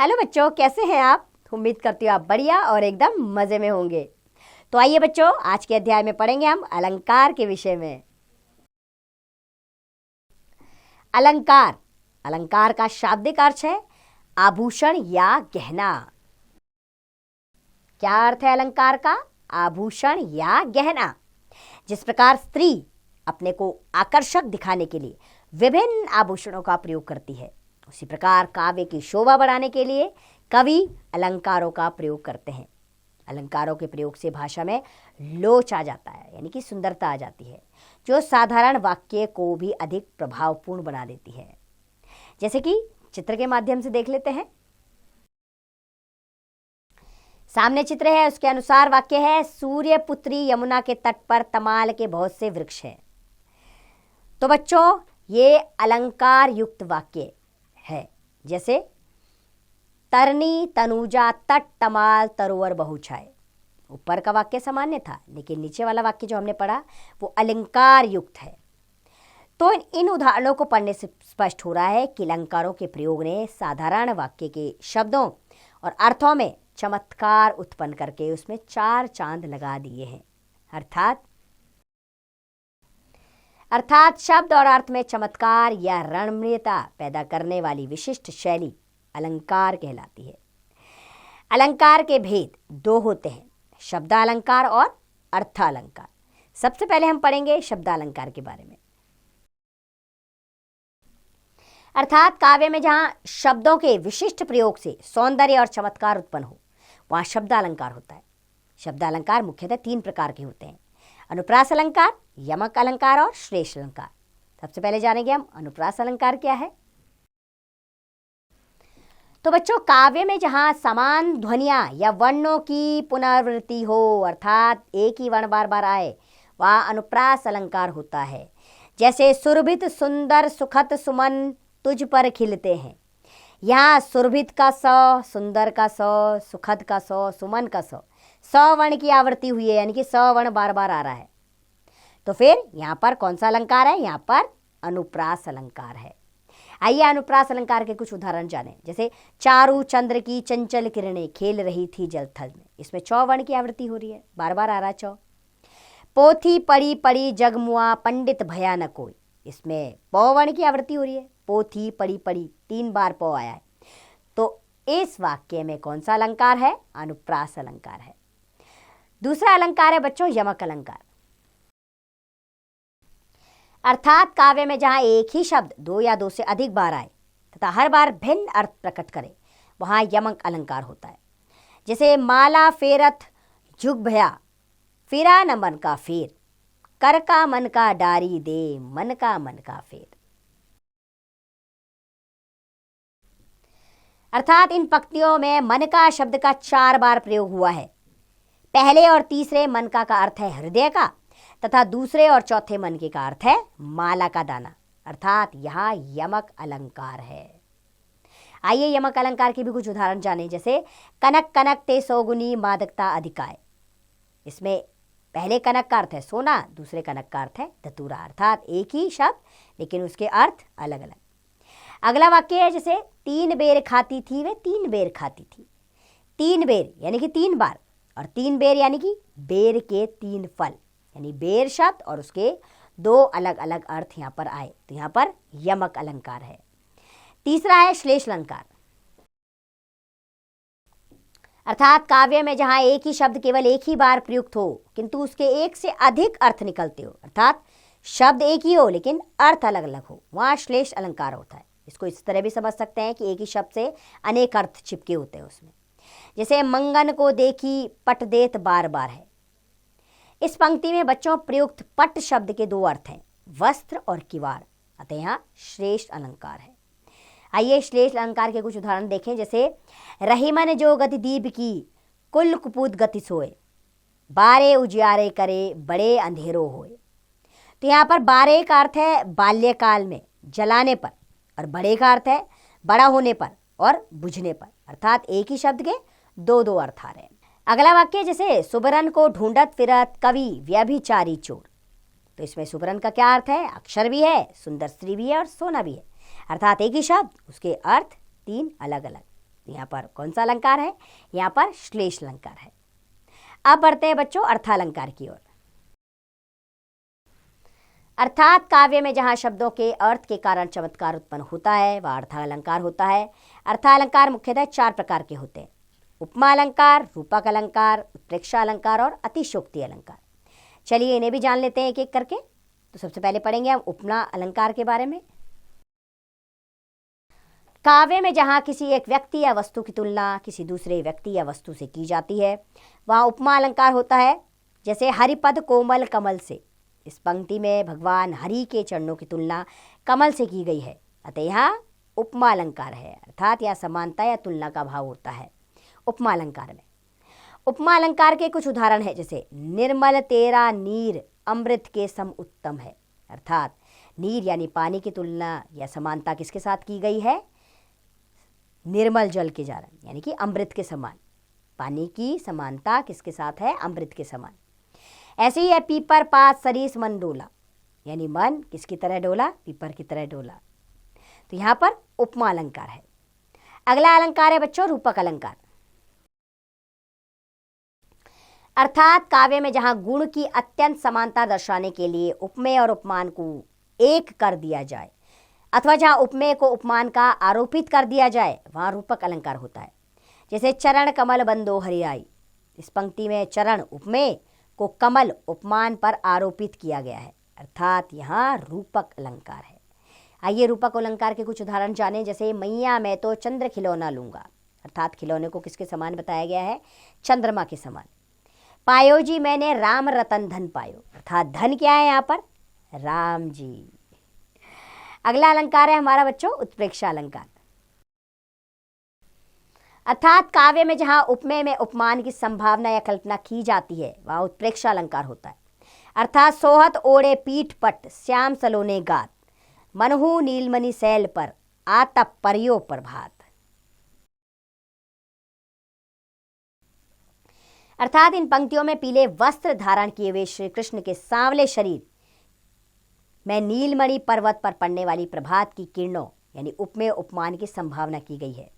Hello बच्चों, कैसे हैं आप? उम्मीद करती हूँ आप बढ़िया और एकदम मजे में होंगे। तो आइए बच्चों, आज के अध्याय में पढ़ेंगे हम अलंकार के विषय में। अलंकार अलंकार का शाब्दिक अर्थ है आभूषण या गहना। क्या अर्थ है अलंकार का? आभूषण या गहना। जिस प्रकार स्त्री अपने को आकर्षक दिखाने के लिए विभिन्न आभूषणों का प्रयोग करती है, उसी प्रकार काव्य की शोभा बढ़ाने के लिए कवि अलंकारों का प्रयोग करते हैं। अलंकारों के प्रयोग से भाषा में लोच आ जाता है, यानी कि सुंदरता आ जाती है, जो साधारण वाक्य को भी अधिक प्रभावपूर्ण बना देती है। जैसे कि चित्र के माध्यम से देख लेते हैं। सामने चित्र है, उसके अनुसार वाक्य है, सूर्य पुत्री यमुना के तट पर तमाल के बहुत से वृक्ष हैं। तो बच्चों, ये अलंकार युक्त वाक्य है। जैसे तरनी तनुजा तट तमाल तरोवर बहुछाए। ऊपर का वाक्य सामान्य था, लेकिन नीचे वाला वाक्य जो हमने पढ़ा वो अलंकार युक्त है। तो इन उदाहरणों को पढ़ने से स्पष्ट हो रहा है कि अलंकारों के प्रयोग ने साधारण वाक्य के शब्दों और अर्थों में चमत्कार उत्पन्न करके उसमें चार चांद लगा दिए हैं। अर्थात शब्द और अर्थ में चमत्कार या रमणीयता पैदा करने वाली विशिष्ट शैली अलंकार कहलाती है। अलंकार के भेद दो होते हैं, शब्दालंकार और अर्थालंकार। सबसे पहले हम पढ़ेंगे शब्दालंकार के बारे में। अर्थात काव्य में जहां शब्दों के विशिष्ट प्रयोग से सौंदर्य और चमत्कार उत्पन्न हो, वहां शब्दालंकार होता है। शब्दालंकार मुख्यतः तीन प्रकार के होते हैं, अनुप्रास अलंकार, यमक अलंकार और श्लेष अलंकार। सबसे पहले जानेंगे हम अनुप्रास अलंकार क्या है। तो बच्चों, काव्य में जहां समान ध्वनियां या वर्णों की पुनरावृत्ति हो, अर्थात एक ही वर्ण बार बार आए, वह अनुप्रास अलंकार होता है। जैसे सुरभित सुंदर सुखद सुमन तुझ पर खिलते हैं। यहाँ सुरभित का स, सुंदर का स, सुखद का स, सुमन का स, वर्ण की आवृत्ति हुई है, यानी कि वर्ण बार बार आ रहा है। तो फिर यहाँ पर कौन सा अलंकार है? यहाँ पर अनुप्रास अलंकार है। आइए अनुप्रास अलंकार के कुछ उदाहरण जानें। जैसे चारु चंद्र की चंचल किरणें खेल रही थी जलथल में। इसमें वर्ण की आवृत्ति हो रही है, बार बार आ रहा है पोथी पड़ी पड़ी जगमुआ पंडित भया न कोई। इसमें वर्ण की आवृत्ति हो रही है, पोथी पड़ी पड़ी, 3 बार प आया है। तो इस वाक्य में कौन सा अलंकार है? अनुप्रास अलंकार है। दूसरा अलंकार है बच्चों यमक अलंकार। अर्थात काव्य में जहां एक ही शब्द 2 या 2 से अधिक बार आए तथा हर बार भिन्न अर्थ प्रकट करे, वहां यमक अलंकार होता है। जैसे माला फेरत जुग भया, फिरा न मन का फेर, कर का मन का डारी दे, मन का फेर। अर्थात इन पंक्तियों में मन का शब्द का 4 बार प्रयोग हुआ है। पहले और तीसरे मन का अर्थ है हृदय का, तथा दूसरे और चौथे मन के का अर्थ है माला का दाना। अर्थात यहाँ यमक अलंकार है। आइए यमक अलंकार के भी कुछ उदाहरण जानें। जैसे कनक कनक ते सौगुनी मादकता अधिकाय। इसमें पहले कनक का अर्थ है सोना, दूसरे कनक का अर्थ है धतूरा। अर्थात एक ही शब्द लेकिन उसके अर्थ अलग अलग। अगला वाक्य है जैसे 3 बेर खाती थी वे 3 बेर खाती थी। 3 बेर यानी कि 3 बार, और 3 बेर यानी कि बेर के 3 फल, यानी बेर शब्द और उसके 2 अलग अलग अर्थ यहाँ पर आए, तो यहाँ पर यमक अलंकार है। तीसरा है श्लेष अलंकार। अर्थात काव्य में जहां एक ही शब्द केवल एक ही बार प्रयुक्त हो किंतु उसके एक से अधिक अर्थ निकलते हो, अर्थात शब्द एक ही हो लेकिन अर्थ अलग अलग हो, वहां श्लेष अलंकार होता है। इसको इस तरह भी समझ सकते हैं कि एक ही शब्द से अनेक अर्थ चिपके होते हैं उसमें। जैसे मंगन को देखी पट देत बार बार है। इस पंक्ति में बच्चों प्रयुक्त पट शब्द के 2 अर्थ हैं, वस्त्र और किवाड़, अतः यहाँ श्लेष अलंकार है। आइए श्लेष अलंकार के कुछ उदाहरण देखें। जैसे रहीमन जो गति दीप की कुल कुपूत गति सोए, बारे उजियारे करे बड़े अंधेरों होए। तो यहाँ पर बारे का अर्थ है बाल्यकाल में जलाने पर, और बड़े का अर्थ है बड़ा होने पर और बुझने पर। अर्थात एक ही शब्द के 2 अर्थ आ रहे हैं। अगला वाक्य जैसे सुबरन को ढूंढत फिरत कवि व्यभिचारी चोर। तो इसमें सुबरन का क्या अर्थ है? अक्षर भी है, सुंदर स्त्री भी है और सोना भी है। अर्थात एक ही शब्द, उसके अर्थ 3 अलग अलग। तो यहाँ पर कौन सा अलंकार है? यहाँ पर श्लेष अलंकार है। अब बढ़ते हैं बच्चों अर्थालंकार की ओर। अर्थात काव्य में जहाँ शब्दों के अर्थ के कारण चमत्कार उत्पन्न होता है वह अर्थालंकार होता है। अर्थालंकार मुख्यतः 4 प्रकार के होते हैं: उपमा अलंकार, रूपक अलंकार, उत्प्रेक्षा अलंकार और अतिशयोक्ति अलंकार। चलिए इन्हें भी जान लेते हैं एक एक करके। तो सबसे पहले पढ़ेंगे हम उपमा अलंकार के बारे में। काव्य में जहाँ किसी एक व्यक्ति या वस्तु की तुलना किसी दूसरे व्यक्ति या वस्तु से की जाती है वहाँ उपमा अलंकार होता है। जैसे हरिपद कोमल कमल से, इस पंक्ति में भगवान हरि के चरणों की तुलना कमल से की गई है, अतः यहाँ उपमा अलंकार है। अर्थात यह समानता या तुलना का भाव होता है उपमा अलंकार में। उपमा अलंकार के कुछ उदाहरण है, जैसे निर्मल तेरा नीर अमृत के सम उत्तम है। अर्थात नीर यानी पानी की तुलना या समानता किसके साथ की गई है? निर्मल जल के कारण, यानी कि अमृत के समान। पानी की समानता किसके साथ है? अमृत के समान। ऐसे ही है पीपर पात सरीस मन डोला, यानी मन किसकी तरह डोला? पीपर की तरह डोला। तो यहाँ पर उपमा अलंकार है। अगला अलंकार है बच्चों रूपक अलंकार। अर्थात काव्य में जहां गुण की अत्यंत समानता दर्शाने के लिए उपमेय और उपमान को एक कर दिया जाए अथवा जहां उपमेय को उपमान का आरोपित कर दिया जाए वहां रूपक अलंकार होता है। जैसे चरण कमल बंदो हरियाई, इस पंक्ति में चरण उपमेय को कमल उपमान पर आरोपित किया गया है, अर्थात यहाँ रूपक अलंकार है। आइए रूपक अलंकार के कुछ उदाहरण जानें। जैसे मैया मैं तो चंद्र खिलौना लूंगा, अर्थात खिलौने को किसके समान बताया गया है? चंद्रमा के समान। पायो जी मैंने राम रतन धन पायो, अर्थात धन क्या है यहाँ पर? राम जी। अगला अलंकार है हमारा बच्चों उत्प्रेक्षा अलंकार। अर्थात काव्य में जहां उपमेय में उपमान की संभावना या कल्पना की जाती है वहां उत्प्रेक्षा अलंकार होता है। अर्थात सोहत ओढ़े पीठ पट श्याम सलोने गात, मनहु नीलमणि सैल पर आतप परियो प्रभात। अर्थात इन पंक्तियों में पीले वस्त्र धारण किए हुए श्री कृष्ण के सांवले शरीर में नीलमणि पर्वत पर पड़ने वाली प्रभात की किरणों यानी उपमेय उपमान की संभावना की गई है,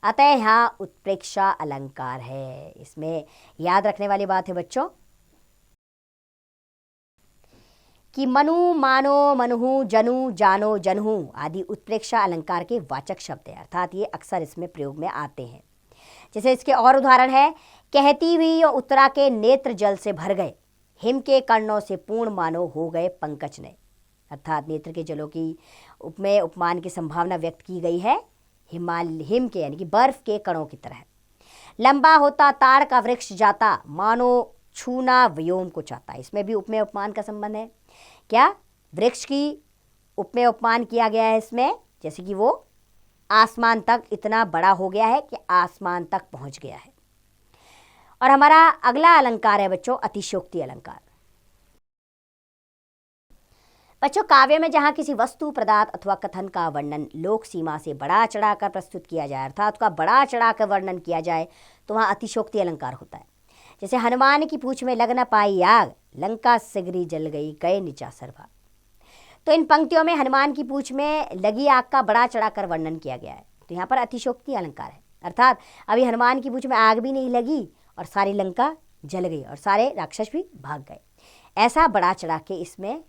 अतः यहाँ उत्प्रेक्षा अलंकार है। इसमें याद रखने वाली बात है बच्चों कि मनु मानो मनुहु जनु जानो जनहु आदि उत्प्रेक्षा अलंकार के वाचक शब्द है, अर्थात ये अक्सर इसमें प्रयोग में आते हैं। जैसे इसके और उदाहरण है कहती हुई उत्तरा के नेत्र जल से भर गए, हिम के कर्णों से पूर्ण मानो हो गए पंकज ने। अर्थात नेत्र के जलों की उपमेय उपमान की संभावना व्यक्त की गई है हिम के यानी कि बर्फ के कणों की तरह। लंबा होता ताड़ का वृक्ष जाता मानो छूना व्योम को चाहता, इसमें भी उपमेय उपमान का संबंध है। क्या? वृक्ष की उपमेय उपमान किया गया है इसमें, जैसे कि वो आसमान तक इतना बड़ा हो गया है कि आसमान तक पहुंच गया है। और हमारा अगला अलंकार है बच्चों अतिशयोक्ति अलंकार। बच्चों काव्य में जहां किसी वस्तु पदार्थ अथवा कथन का वर्णन लोक सीमा से बढ़ा चढ़ाकर प्रस्तुत किया जाए अर्थात उसका बढ़ा चढ़ाकर वर्णन किया जाए तो वहां अतिशयोक्ति अलंकार होता है। जैसे हनुमान की पूंछ में लग न पाई आग, लंका सिगरी जल गई गए नीचा सरभा। तो इन पंक्तियों में हनुमान की पूंछ में लगी आग का बढ़ा चढ़ाकर वर्णन किया गया है, तो यहाँ पर अतिशयोक्ति अलंकार है। अर्थात अभी हनुमान की पूंछ में आग भी नहीं लगी और सारी लंका जल गई और सारे राक्षस भी भाग गए, ऐसा बढ़ा चढ़ा के इसमें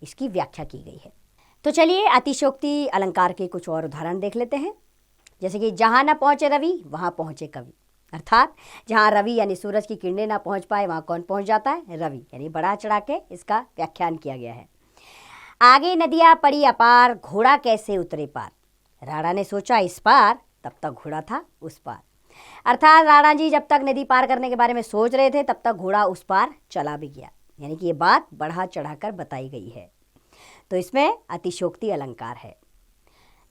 इसकी व्याख्या की गई है। तो चलिए अतिशयोक्ति अलंकार के कुछ और उदाहरण देख लेते हैं। जैसे कि जहाँ न पहुँचे रवि वहाँ पहुँचे कवि, अर्थात जहाँ रवि यानी सूरज की किरणें ना पहुँच पाए वहाँ कौन पहुँच जाता है? रवि, यानी बढ़ा चढ़ा के इसका व्याख्यान किया गया है। आगे नदियाँ पड़ी अपार घोड़ा कैसे उतरे पार, राणा ने सोचा इस पार तब तक घोड़ा था उस पार। अर्थात राणा जी जब तक नदी पार करने के बारे में सोच रहे थे तब तक घोड़ा उस पार चला भी गया, यानी कि ये बात बढ़ा चढ़ाकर बताई गई है। तो इसमें अतिशयोक्ति अलंकार है।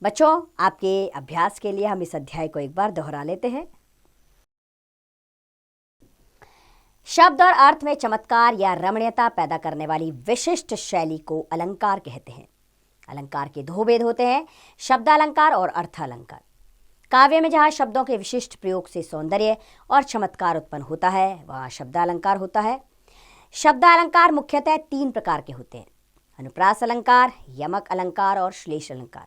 बच्चों आपके अभ्यास के लिए हम इस अध्याय को एक बार दोहरा लेते हैं। शब्द और अर्थ में चमत्कार या रमणीयता पैदा करने वाली विशिष्ट शैली को अलंकार कहते हैं। अलंकार के दो भेद होते हैं, शब्दालंकार और अर्थालंकार। काव्य में जहाँ शब्दों के विशिष्ट प्रयोग से सौंदर्य और चमत्कार उत्पन्न होता है वहाँ शब्दालंकार होता है। शब्दालंकार मुख्यतः 3 प्रकार के होते हैं: अनुप्रास अलंकार, यमक अलंकार और श्लेष अलंकार।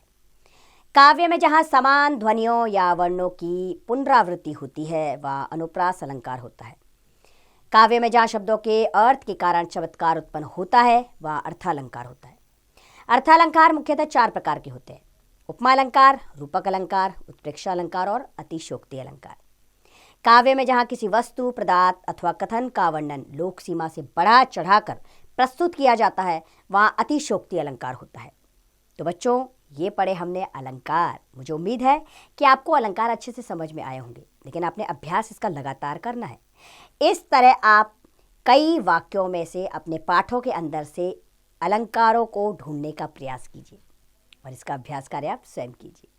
काव्य में जहाँ समान ध्वनियों या वर्णों की पुनरावृत्ति होती है वह अनुप्रास अलंकार होता है। काव्य में जहाँ शब्दों के अर्थ के कारण चमत्कार उत्पन्न होता है वह अर्थालंकार होता है। अर्थालंकार मुख्यतः 4 प्रकार के होते हैं: उपमा अलंकार, रूपक अलंकार, उत्प्रेक्षा अलंकार और अतिशोक्ति अलंकार। काव्य में जहाँ किसी वस्तु, पदार्थ अथवा कथन का वर्णन लोक सीमा से बढ़ा चढ़ाकर प्रस्तुत किया जाता है वहाँ अतिशोक्ति अलंकार होता है। तो बच्चों, ये पढ़े हमने अलंकार। मुझे उम्मीद है कि आपको अलंकार अच्छे से समझ में आए होंगे, लेकिन आपने अभ्यास इसका लगातार करना है। इस तरह आप कई वाक्यों में से अपने पाठों के अंदर से अलंकारों को ढूंढने का प्रयास कीजिए और इसका अभ्यास कार्य आप स्वयं कीजिए।